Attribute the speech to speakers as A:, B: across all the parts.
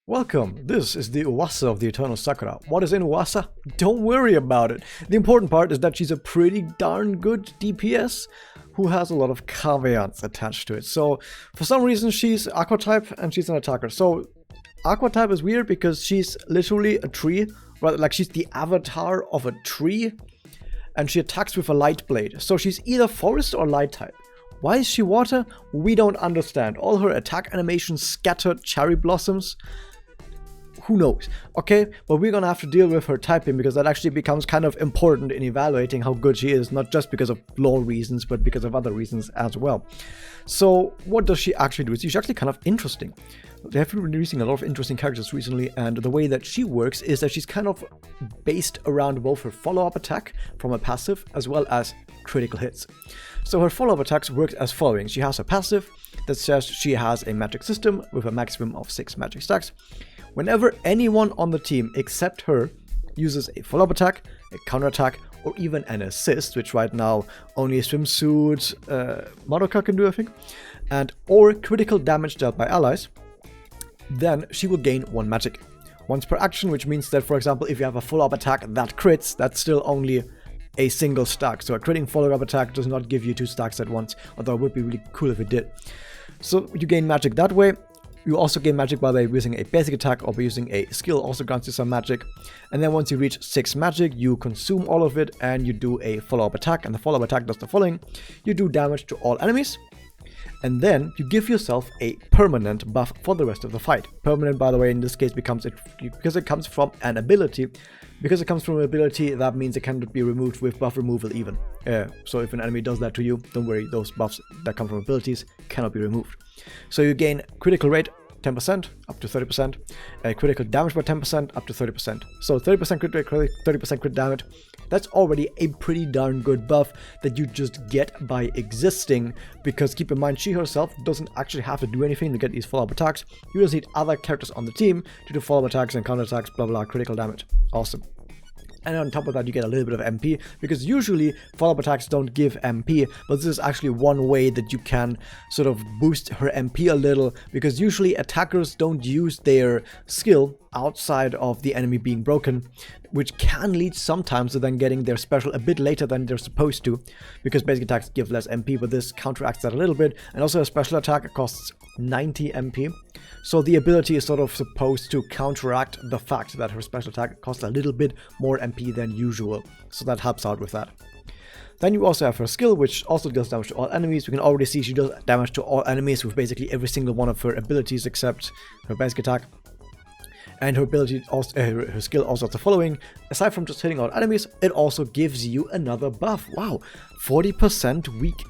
A: Welcome, this is the Uwasa of the Eternal Sakura. What is in Uwasa? Don't worry about it. The important part is that she's a pretty darn good DPS who has a lot of caveats attached to it. So, for some reason she's Aqua type and she's an attacker. So, Aqua type is weird because she's literally a tree, rather like she's the avatar of a tree, and she attacks with a light blade. So she's either forest or light type. Why is she water? We don't understand. All her attack animations scattered cherry blossoms. Who knows? Okay, but we're gonna have to deal with her typing because that actually becomes kind of important in evaluating how good she is, not just because of lore reasons, but because of other reasons as well. So what does she actually do? She's actually kind of interesting. They have been releasing a lot of interesting characters recently, and the way that she works is that she's kind of based around both her follow-up attack from a passive as well as critical hits. So her follow-up attacks work as following. She has a passive that says she has a magic system with a maximum of 6 magic stacks. Whenever anyone on the team except her uses a follow-up attack, a counterattack, or even an assist, which right now only Swimsuit Madoka can do, I think, and or critical damage dealt by allies, then she will gain 1 magic. Once per action, which means that, for example, if you have a follow-up attack that crits, that's still only a single stack. So a critting follow-up attack does not give you 2 stacks at once, although it would be really cool if it did. So you gain magic that way. You also gain magic by using a basic attack or by using a skill, also grants you some magic. And then once you reach 6 magic, you consume all of it and you do a follow-up attack. And the follow-up attack does the following. You do damage to all enemies. And then you give yourself a permanent buff for the rest of the fight. Permanent, by the way, in this case becomes because it comes from an ability. Because it comes from an ability, that means it cannot be removed with buff removal even. So if an enemy does that to you, don't worry, those buffs that come from abilities cannot be removed. So you gain critical rate 10% up to 30%, critical damage by 10% up to 30%. So 30% crit rate, 30% crit damage. That's already a pretty darn good buff that you just get by existing, because keep in mind, she herself doesn't actually have to do anything to get these follow-up attacks. You just need other characters on the team to do follow-up attacks and counter-attacks, blah blah, critical damage. Awesome. And on top of that, you get a little bit of MP, because usually follow-up attacks don't give MP, but this is actually one way that you can sort of boost her MP a little, because usually attackers don't use their skill outside of the enemy being broken, which can lead sometimes to then getting their special a bit later than they're supposed to, because basic attacks give less MP, but this counteracts that a little bit. And also a special attack costs 90 MP. So the ability is sort of supposed to counteract the fact that her special attack costs a little bit more MP than usual. So that helps out with that. Then you also have her skill, which also does damage to all enemies. We can already see she does damage to all enemies with basically every single one of her abilities except her basic attack. And her ability also, her skill also has the following. Aside from just hitting all enemies, it also gives you another buff. Wow, 40% weak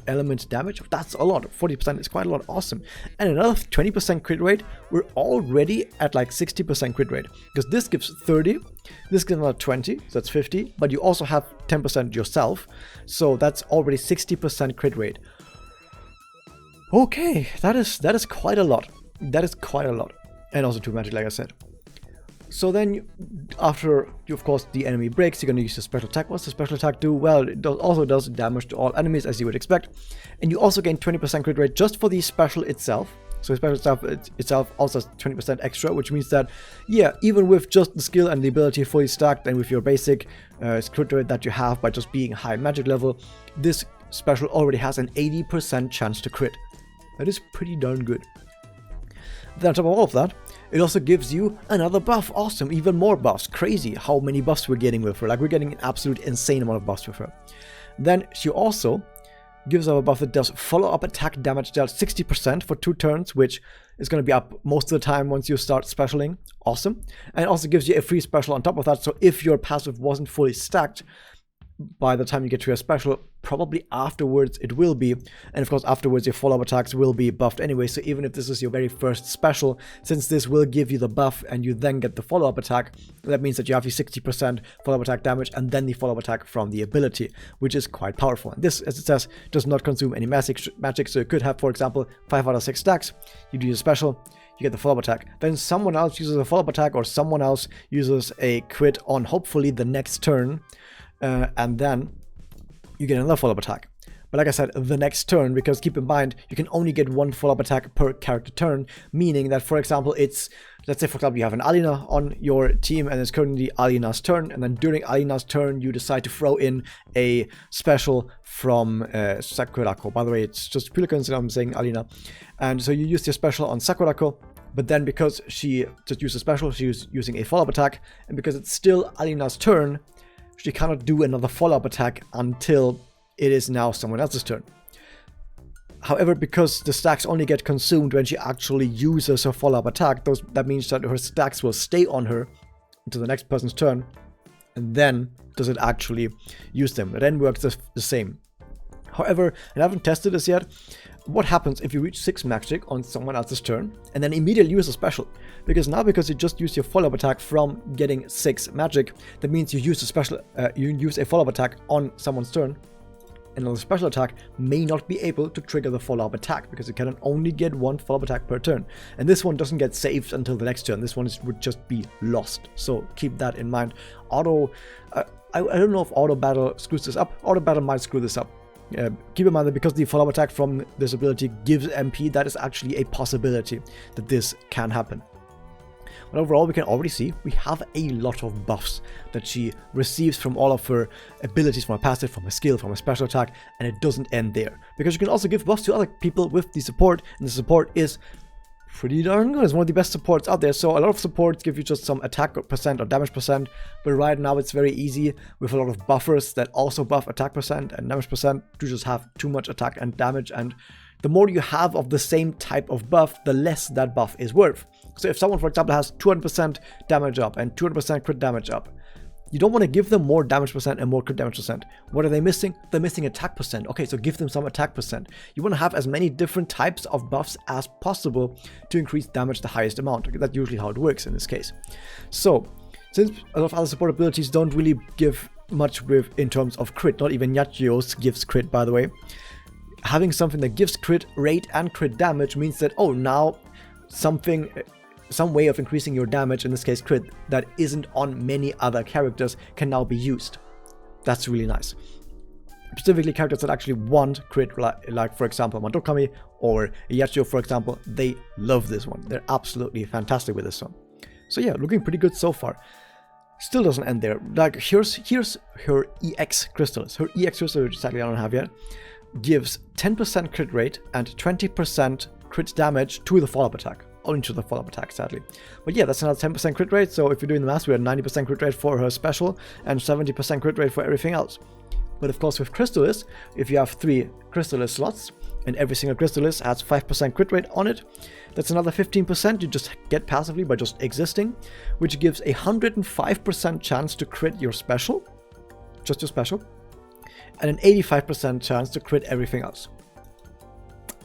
A: element damage. That's a lot. 40% is quite a lot. Awesome. And another 20% crit rate. We're already at like 60% crit rate, because this gives 30, this gives another 20, so that's 50, but you also have 10% yourself, so that's already 60% crit rate. Okay, that is quite a lot. That is quite a lot. And also 2 magic, like I said. So then, after, of course, the enemy breaks, you're going to use a special attack. What's the special attack do? Well, it also does damage to all enemies, as you would expect. And you also gain 20% crit rate just for the special itself. So the special itself also has 20% extra, which means that, yeah, even with just the skill and the ability fully stacked, and with your basic crit rate that you have by just being high magic level, this special already has an 80% chance to crit. That is pretty darn good. Then on top of all of that, it also gives you another buff. Awesome, even more buffs. Crazy how many buffs we're getting with her. Like, we're getting an absolute insane amount of buffs with her. Then she also gives us a buff that does follow-up attack damage dealt 60% for 2 turns, which is going to be up most of the time once you start specialing. Awesome. And it also gives you a free special on top of that, so if your passive wasn't fully stacked, by the time you get to your special, probably afterwards it will be. And of course afterwards your follow-up attacks will be buffed anyway, so even if this is your very first special, since this will give you the buff and you then get the follow-up attack, that means that you have the 60% follow-up attack damage and then the follow-up attack from the ability, which is quite powerful. And this, as it says, does not consume any magic, so you could have, for example, 5 out of 6 stacks, you do your special, you get the follow-up attack, then someone else uses a follow-up attack, or someone else uses a crit on hopefully the next turn, and then you get another follow-up attack. But like I said, the next turn, because keep in mind, you can only get one follow-up attack per character turn, meaning that, for example, let's say, for example, you have an Alina on your team, and it's currently Alina's turn, and then during Alina's turn, you decide to throw in a special from Sakurako. By the way, it's just pure coincidence I'm saying Alina. And so you use your special on Sakurako, but then because she just used a special, she's using a follow-up attack, and because it's still Alina's turn, she cannot do another follow-up attack until it is now someone else's turn. However, because the stacks only get consumed when she actually uses her follow-up attack, that means that her stacks will stay on her until the next person's turn, and then does it actually use them. It then works the same. However, and I haven't tested this yet, what happens if you reach 6 magic on someone else's turn and then immediately use a special? Because you just use your follow-up attack from getting 6 magic, that means you use a follow-up attack on someone's turn, and the special attack may not be able to trigger the follow-up attack because it can only get one follow-up attack per turn. And this one doesn't get saved until the next turn. This one would just be lost. So keep that in mind. I don't know if auto battle screws this up. Auto battle might screw this up. Keep in mind that because the follow-up attack from this ability gives MP, that is actually a possibility that this can happen. But overall, we can already see we have a lot of buffs that she receives from all of her abilities, from her passive, from her skill, from her special attack, and it doesn't end there. Because you can also give buffs to other people with the support, and the support is pretty darn good. It's one of the best supports out there. So a lot of supports give you just some attack percent or damage percent, but right now it's very easy with a lot of buffers that also buff attack percent and damage percent to just have too much attack and damage, and the more you have of the same type of buff, the less that buff is worth. So if someone, for example, has 200% damage up and 200% crit damage up, you don't want to give them more damage percent and more crit damage percent. What are they missing? They're missing attack percent. Okay, so give them some attack percent. You want to have as many different types of buffs as possible to increase damage the highest amount. That's usually how it works in this case. So, since a lot of other support abilities don't really give much in terms of crit, not even Yachio's gives crit, by the way, having something that gives crit rate and crit damage means that, oh, now some way of increasing your damage, in this case crit, that isn't on many other characters can now be used. That's really nice. Specifically characters that actually want crit, like for example Madoka or Yachio, for example, they love this one. They're absolutely fantastic with this one. So yeah, looking pretty good so far. Still doesn't end there. Like here's her EX Crystallis. Her EX Crystallis, which sadly I don't have yet, gives 10% crit rate and 20% crit damage to the follow-up attack. Only to the follow-up attack, sadly. But yeah, that's another 10% crit rate, so if you're doing the math, we had 90% crit rate for her special and 70% crit rate for everything else. But of course with Crystallis, if you have 3 Crystallis slots, and every single Crystallis has 5% crit rate on it, that's another 15% you just get passively by just existing, which gives a 105% chance to crit your special, just your special, and an 85% chance to crit everything else.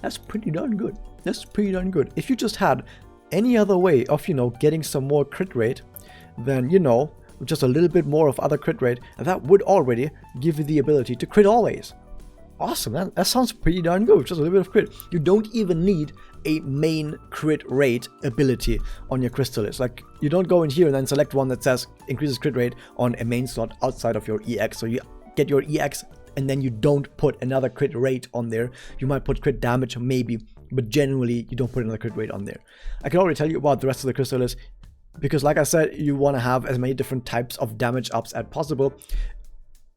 A: That's pretty darn good. That's pretty darn good. If you just had any other way of, getting some more crit rate, then, with just a little bit more of other crit rate, that would already give you the ability to crit always. Awesome, that sounds pretty darn good. Just a little bit of crit. You don't even need a main crit rate ability on your Crystallis. Like, you don't go in here and then select one that says increases crit rate on a main slot outside of your EX. So you get your EX and then you don't put another crit rate on there. You might put crit damage maybe, but generally you don't put another crit rate on there. I can already tell you about the rest of the Crystallis because, like I said, you want to have as many different types of damage ups as possible.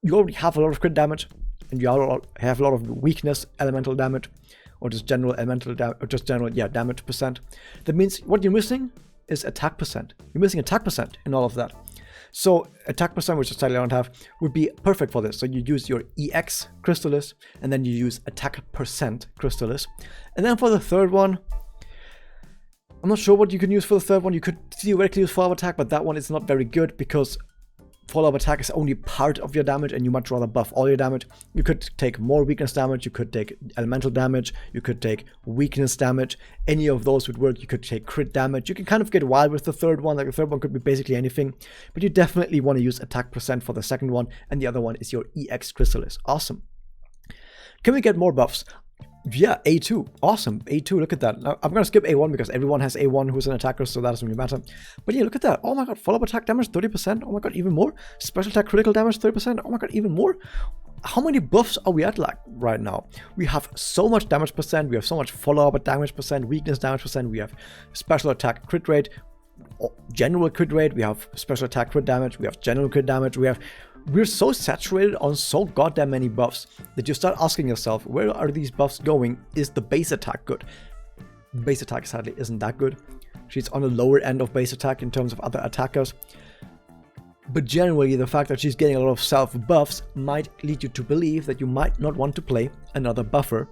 A: You already have a lot of crit damage, and you have a lot of weakness elemental damage, or just general elemental damage, or just general damage percent. That means what you're missing is attack percent. You're missing attack percent in all of that. So attack percent, which I sadly don't have, would be perfect for this. So you use your EX Crystallis, and then you use attack percent Crystallis. And then for the third one, I'm not sure what you can use for the third one. You could theoretically use follow-up attack, but that one is not very good because follow-up attack is only part of your damage, and you much rather buff all your damage. You could take more weakness damage, you could take elemental damage, you could take weakness damage. Any of those would work. You could take crit damage. You can kind of get wild with the third one. Like the third one could be basically anything, but you definitely want to use attack percent for the second one, and the other one is your EX Crystallis. Awesome. Can we get more buffs? Yeah, A2. Awesome. A2, look at that. Now, I'm going to skip A1 because everyone has A1 who's an attacker, so that doesn't really matter. But yeah, look at that. Oh my god, follow-up attack damage 30%. Oh my god, even more. Special attack critical damage 30%. Oh my god, even more. how many buffs are we at like right now? We have so much damage percent, we have so much follow-up damage percent, weakness damage percent, we have special attack crit rate, general crit rate, we have special attack crit damage, we have general crit damage, we're so saturated on so goddamn many buffs that you start asking yourself, where are these buffs going? Is the base attack good? Base attack sadly isn't that good. She's on the lower end of base attack in terms of other attackers. But generally, the fact that she's getting a lot of self buffs might lead you to believe that you might not want to play another buffer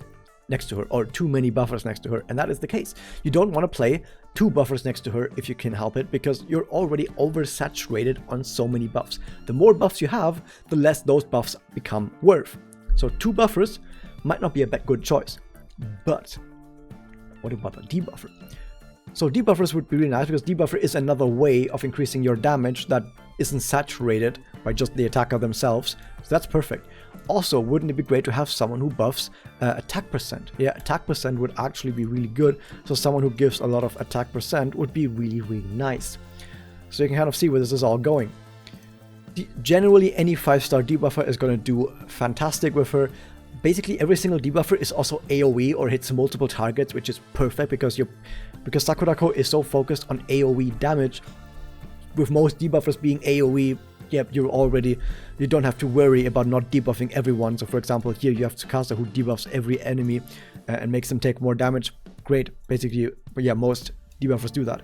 A: next to her, or too many buffers next to her, and that is the case. You don't want to play 2 buffers next to her if you can help it, because you're already oversaturated on so many buffs. The more buffs you have, the less those buffs become worth. So 2 buffers might not be a good choice. But what about a debuffer? So debuffers would be really nice, because debuffer is another way of increasing your damage that isn't saturated by just the attacker themselves. So that's perfect. Also, wouldn't it be great to have someone who buffs attack percent? Yeah, attack percent would actually be really good. So someone who gives a lot of attack percent would be really, really nice. So you can kind of see where this is all going. Generally, any 5-star debuffer is going to do fantastic with her. Basically, every single debuffer is also AoE or hits multiple targets, which is perfect because Sakura is so focused on AoE damage. With most debuffers being AoE, yep, you don't have to worry about not debuffing everyone. So for example, here you have Tsukasa who debuffs every enemy and makes them take more damage. Great, basically, yeah, most debuffers do that.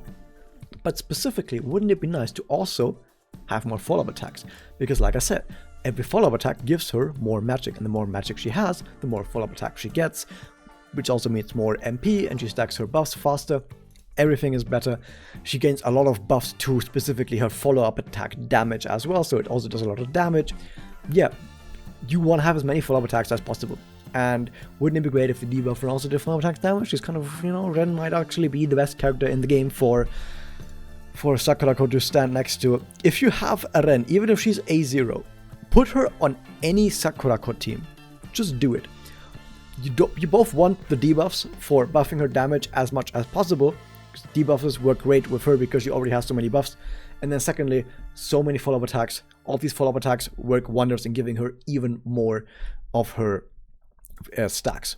A: But specifically, wouldn't it be nice to also have more follow-up attacks? Because like I said, every follow-up attack gives her more magic, and the more magic she has, the more follow-up attack she gets, which also means more MP, and she stacks her buffs faster. Everything is better. She gains a lot of buffs to specifically her follow-up attack damage as well, so it also does a lot of damage. Yeah, you want to have as many follow-up attacks as possible. And wouldn't it be great if the debuffer also did follow-up attack damage? She's kind of, Ren might actually be the best character in the game for Sakura to stand next to. If you have a Ren, even if she's A0, put her on any Sakura team. Just do it. You both want the debuffs for buffing her damage as much as possible, because debuffs work great with her because she already has so many buffs. And then secondly, so many follow-up attacks. All these follow-up attacks work wonders in giving her even more of her stacks.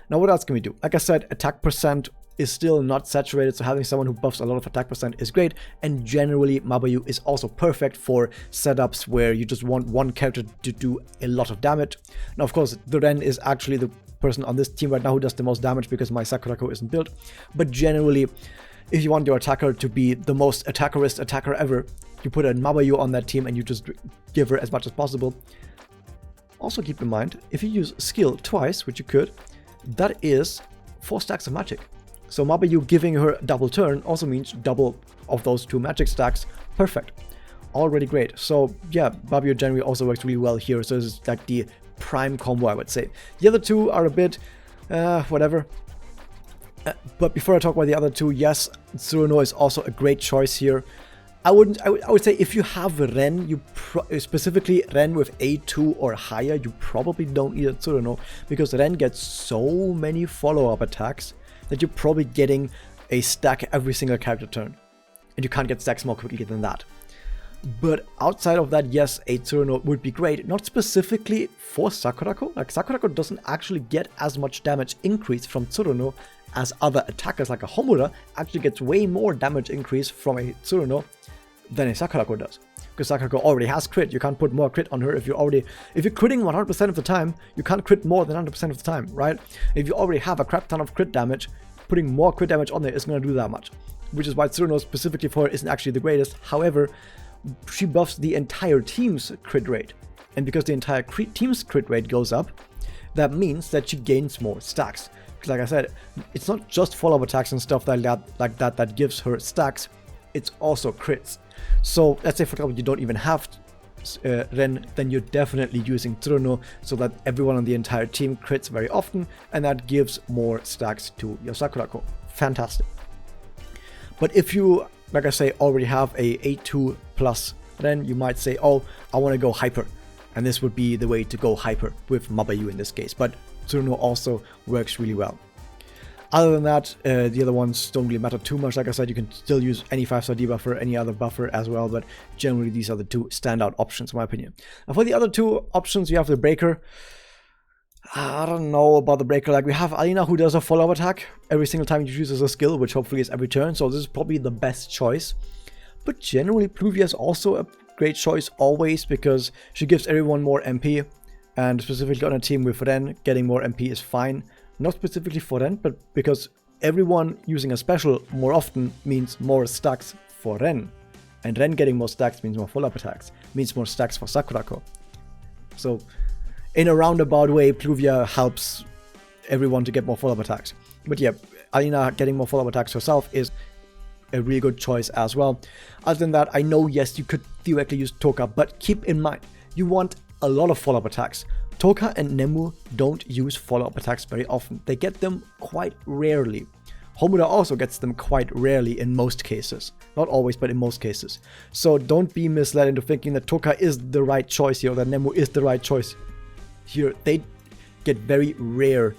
A: Now what else can we do? Like I said, attack percent is still not saturated, so having someone who buffs a lot of attack percent is great. And generally, Mabayu is also perfect for setups where you just want one character to do a lot of damage. Now of course, the Ren is actually the person on this team right now who does the most damage because my Sakura isn't built. But generally, if you want your attacker to be the most attackerist attacker ever, you put a Mabayu on that team and you just give her as much as possible. Also keep in mind, if you use skill twice, which you could, that is 4 stacks of magic. So Mabayu giving her a double turn also means double of those 2 magic stacks. Perfect. Already great. So yeah, Mabayu generally also works really well here. So this is like the prime combo, I would say. The other 2 are a bit whatever. But before I talk about the other 2, yes, Tsuruno is also a great choice here. I would say if you have Ren, specifically Ren with A2 or higher, you probably don't need a Tsuruno, because Ren gets so many follow-up attacks that you're probably getting a stack every single character turn, and you can't get stacks more quickly than that. But outside of that, yes, a Tsuruno would be great, not specifically for Sakura. Like Sakura doesn't actually get as much damage increase from Tsuruno as other attackers, like a Homura actually gets way more damage increase from a Tsuruno than a Sakura does. Because Sakura already has crit, you can't put more crit on her. If you're critting 100% of the time, you can't crit more than 100% of the time, right? If you already have a crap ton of crit damage, putting more crit damage on there isn't going to do that much. Which is why Tsuruno specifically for her isn't actually the greatest. However, she buffs the entire team's crit rate. And because the entire team's crit rate goes up, that means that she gains more stacks. Because like I said, it's not just follow-up attacks and stuff like that gives her stacks, it's also crits. So let's say for example you don't even have Ren, then you're definitely using Tsuruno so that everyone on the entire team crits very often, and that gives more stacks to your Sakura. Fantastic. But if you, like I say, already have a A2 plus Ren, you might say, oh, I want to go hyper. And this would be the way to go hyper with Mabayu in this case. But Tsuruno also works really well. Other than that, the other ones don't really matter too much. Like I said, you can still use any 5-star debuffer, any other buffer as well, but generally these are the two standout options in my opinion. And for the other two options, you have the Breaker. I don't know about the Breaker. Like, we have Alina, who does a follow-up attack every single time you choose a skill, which hopefully is every turn, so this is probably the best choice. But generally, Pluvia is also a great choice always, because she gives everyone more MP, and specifically on a team with Ren, getting more MP is fine. Not specifically for Ren, but because everyone using a special more often means more stacks for Ren. And Ren getting more stacks means more follow-up attacks, means more stacks for Sakurako. So, in a roundabout way, Pluvia helps everyone to get more follow-up attacks. But yeah, Alina getting more follow-up attacks herself is a really good choice as well. Other than that, I know, yes, you could theoretically use Toka, but keep in mind, you want a lot of follow-up attacks. Toka and Nemu don't use follow-up attacks very often. They get them quite rarely. Homura also gets them quite rarely in most cases. Not always, but in most cases. So don't be misled into thinking that Toka is the right choice here, or that Nemu is the right choice here. They get very rare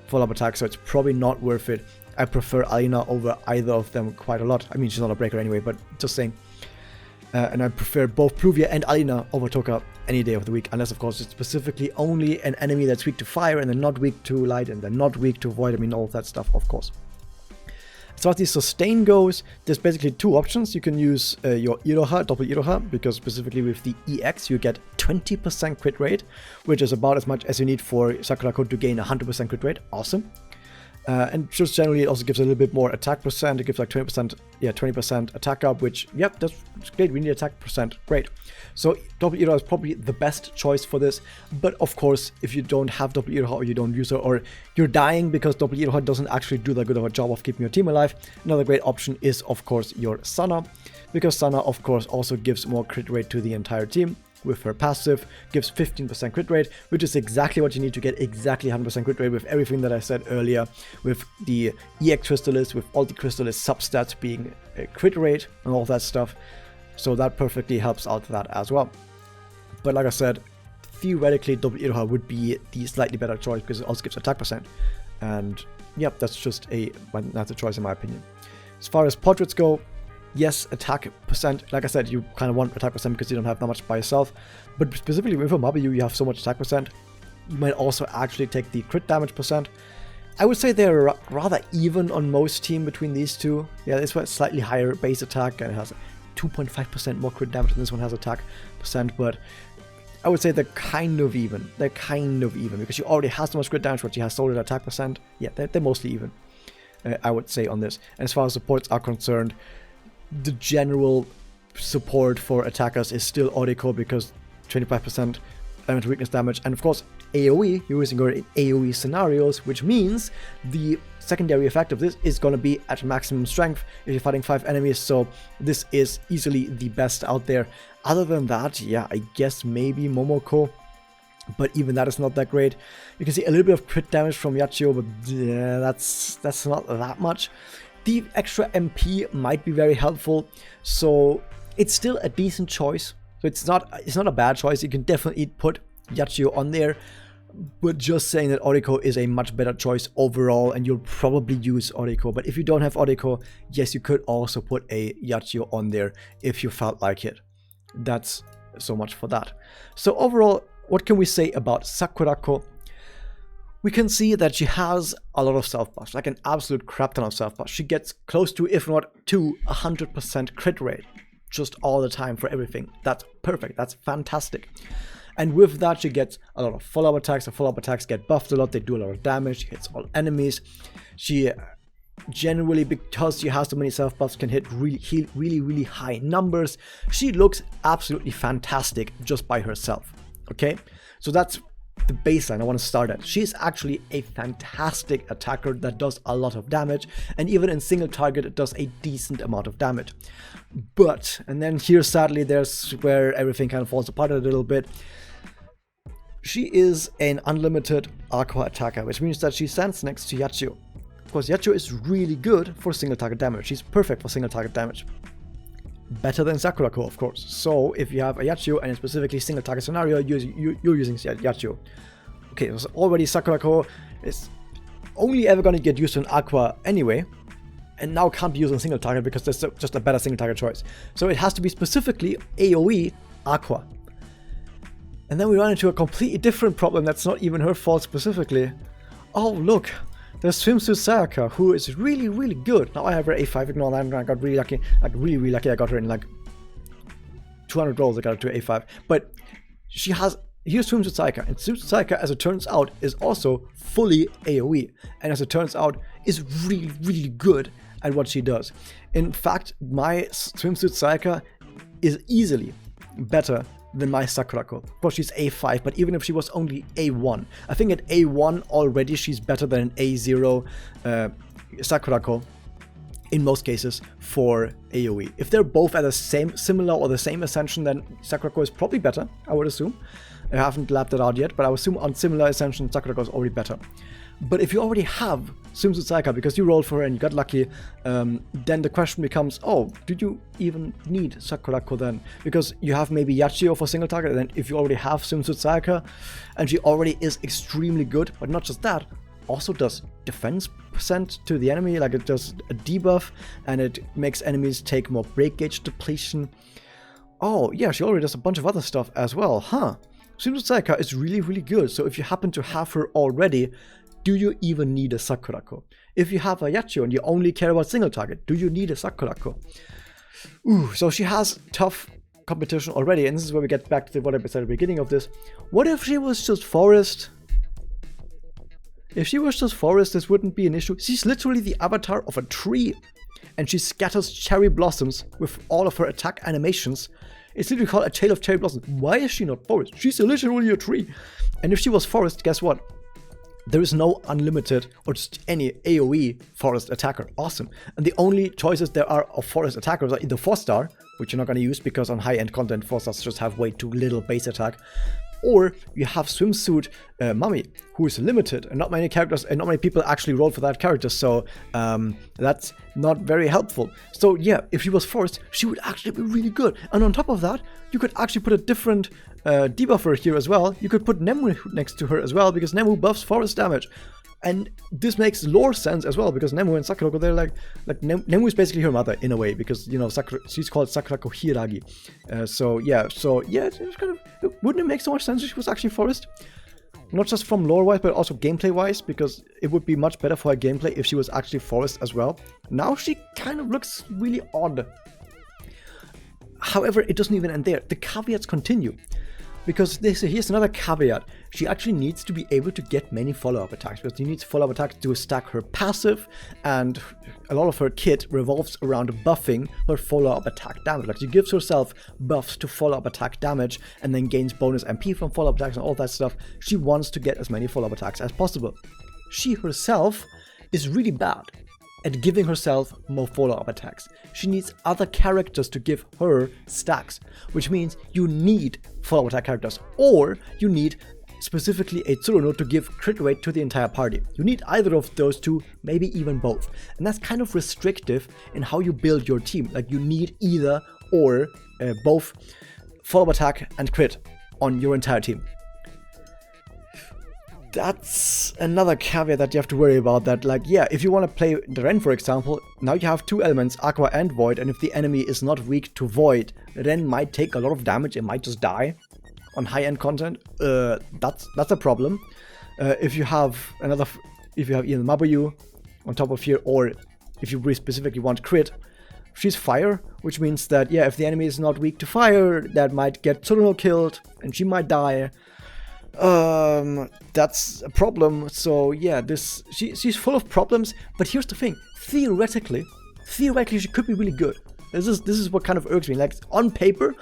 A: follow-up attacks, so it's probably not worth it. I prefer Alina over either of them quite a lot. I mean, she's not a breaker anyway, but just saying. And I prefer both Pluvia and Alina over Toka any day of the week, unless of course it's specifically only an enemy that's weak to fire, and they're not weak to light, and they're not weak to void. I mean, all of that stuff, of course. As far as the sustain goes, there's basically two options. You can use your Iroha, double Iroha, because specifically with the EX you get 20% crit rate, which is about as much as you need for Sakurako to gain 100% crit rate. Awesome. And just generally, it also gives a little bit more attack percent. It gives like 20%, yeah, 20% attack up, which, yep, that's great. We need attack percent. Great. So double Iroha is probably the best choice for this. But of course, if you don't have double Iroha, or you don't use her, or you're dying because double Iroha doesn't actually do that good of a job of keeping your team alive, another great option is, of course, your Sana. Because Sana, of course, also gives more crit rate to the entire team. With her passive, gives 15% crit rate, which is exactly what you need to get exactly 100% crit rate with everything that I said earlier, with the EX Crystallis, with all the Crystallis substats being a crit rate and all that stuff. So that perfectly helps out that as well. But like I said, theoretically double Iroha would be the slightly better choice because it also gives attack percent. And yep, that's just that's a choice in my opinion. As far as portraits go, yes, attack percent. Like I said, you kind of want attack percent because you don't have that much by yourself. But specifically with a Mabiyu, you have so much attack percent. You might also actually take the crit damage percent. I would say they're rather even on most team between these two. Yeah, this one's slightly higher base attack and it has 2.5% more crit damage than this one has attack percent. But I would say they're kind of even. They're kind of even because she already has so much crit damage, but she has so little attack percent. Yeah, they're mostly even, I would say, on this. And as far as supports are concerned, the general support for attackers is still Oriko because 25% elemental weakness damage, and of course AoE, you're using her in AoE scenarios, which means the secondary effect of this is going to be at maximum strength if you're fighting 5 enemies, so this is easily the best out there. Other than that, yeah, I guess maybe Momoko, but even that is not that great. You can see a little bit of crit damage from Yachio, but yeah, that's not that much. The extra MP might be very helpful, so it's still a decent choice. So it's not a bad choice. You can definitely put Yachio on there, but just saying that Oriko is a much better choice overall, and you'll probably use Oriko. But if you don't have Oriko, yes, you could also put a Yachio on there if you felt like it. That's so much for that. So overall, what can we say about Sakurako? We can see that she has a lot of self buffs, like an absolute crap ton of self buffs. She gets close to, if not to, 100% crit rate just all the time for everything. That's perfect. That's fantastic. And with that, she gets a lot of follow-up attacks. The follow-up attacks get buffed a lot. They do a lot of damage. She hits all enemies. She generally, because she has so many self buffs, can hit really high numbers. She looks absolutely fantastic just by herself. Okay, so that's the baseline I want to start at. She's actually a fantastic attacker that does a lot of damage, and even in single target it does a decent amount of damage. But, and then here sadly there's where everything kind of falls apart a little bit. She is an unlimited Aqua attacker, which means that she stands next to Yachio. Of course, Yachio is really good for single target damage. She's perfect for single target damage. Better than Sakurako, of course. So if you have a Yachio and a specifically single target scenario, you're using Yachio. Okay, so already Sakurako is only ever gonna get used in Aqua anyway, and now can't be used on single target because there's just a better single target choice. So it has to be specifically AoE Aqua. And then we run into a completely different problem that's not even her fault specifically. Oh look, there's Swimsuit Sayaka, who is really, really good. Now I have her A5, ignore that, I got really lucky, like really lucky. I got her in like 200 rolls, I got her to A5. But she has, here's Swimsuit Sayaka, and Swimsuit Sayaka, as it turns out, is also fully AoE. And as it turns out, is really, really good at what she does. In fact, my Swimsuit Sayaka is easily better than my Sakurako. Of course, she's A5, but even if she was only A1, I think at A1 already she's better than an A0 Sakurako in most cases for AoE. If they're both at the same, similar or the same ascension, then Sakurako is probably better, I would assume. I haven't lapped it out yet, but I would assume on similar ascension, Sakurako is already better. But if you already have Swimsuit Sayaka because you rolled for her and you got lucky, then the question becomes, oh, did you even need Sakurako then? Because you have maybe Yachio for single target, and then if you already have Swimsuit Sayaka, and she already is extremely good, but not just that, also does defense percent to the enemy, like it does a debuff, and it makes enemies take more break gauge depletion. Oh yeah, she already does a bunch of other stuff as well, huh? Swimsuit Sayaka is really, really good, so if you happen to have her already, do you even need a Sakurako? If you have a Yachio and you only care about single target, do you need a Sakurako? Ooh, so she has tough competition already, and this is where we get back to what I said at the beginning of this. What if she was just Forest? If she was just Forest, this wouldn't be an issue. She's literally the avatar of a tree, and she scatters cherry blossoms with all of her attack animations. It's literally called A Tale of Cherry Blossoms. Why is she not Forest? She's literally a tree. And if she was Forest, guess what? There is no unlimited or just any AoE Forest attacker. Awesome. And the only choices there are of Forest attackers are either 4-star, which you're not going to use because on high-end content 4-stars just have way too little base attack, or you have Swimsuit Mami, who is limited, and not many characters and not many people actually roll for that character, so that's not very helpful. So yeah, if she was Forest, she would actually be really good. And on top of that, you could actually put a different debuffer here as well. You could put Nemu next to her as well, because Nemu buffs Forest damage. And this makes lore sense as well, because Nemu and Sakurako, they're like Nemu is basically her mother in a way, because, you know, she's called Sakurako Hiragi. So yeah, it's kind of, wouldn't it make so much sense if she was actually Forest? Not just from lore-wise, but also gameplay-wise, because it would be much better for her gameplay if she was actually Forest as well. Now she kind of looks really odd. However, it doesn't even end there. The caveats continue. Because here's another caveat. She actually needs to be able to get many follow-up attacks, because she needs follow-up attacks to stack her passive, and a lot of her kit revolves around buffing her follow-up attack damage. Like, she gives herself buffs to follow-up attack damage and then gains bonus MP from follow-up attacks and all that stuff. She wants to get as many follow-up attacks as possible. She herself is really bad at giving herself more follow-up attacks. She needs other characters to give her stacks, which means you need follow-up attack characters, or you need specifically a Tsuruno to give crit rate to the entire party. You need either of those two, maybe even both. And that's kind of restrictive in how you build your team. Like, you need either or both follow-up attack and crit on your entire team. That's another caveat that you have to worry about, that, like, yeah, if you want to play the Ren, for example, now you have two elements, Aqua and Void, and if the enemy is not weak to Void, Ren might take a lot of damage, it might just die on high-end content. That's a problem. If you have either Mabuyu on top of here, or if you really specifically want crit, she's fire, which means that, yeah, if the enemy is not weak to fire, that might get Tsuruno killed, and she might die. That's a problem. So yeah, she's full of problems, but here's the thing. Theoretically she could be really good. This is what kind of irks me. Like, on paper,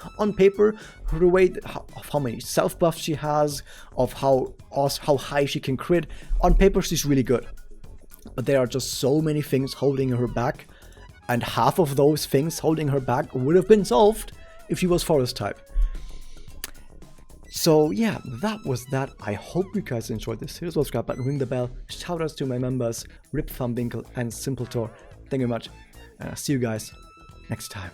A: the way of how many self buffs she has, of how high she can crit, on paper she's really good. But there are just so many things holding her back, and half of those things holding her back would have been solved if she was Forest type. So yeah, that was that. I hope you guys enjoyed this. Hit the subscribe button, ring the bell. Shoutouts to my members, Rip Thumbwinkle and Simpletor. Thank you very much. See you guys next time.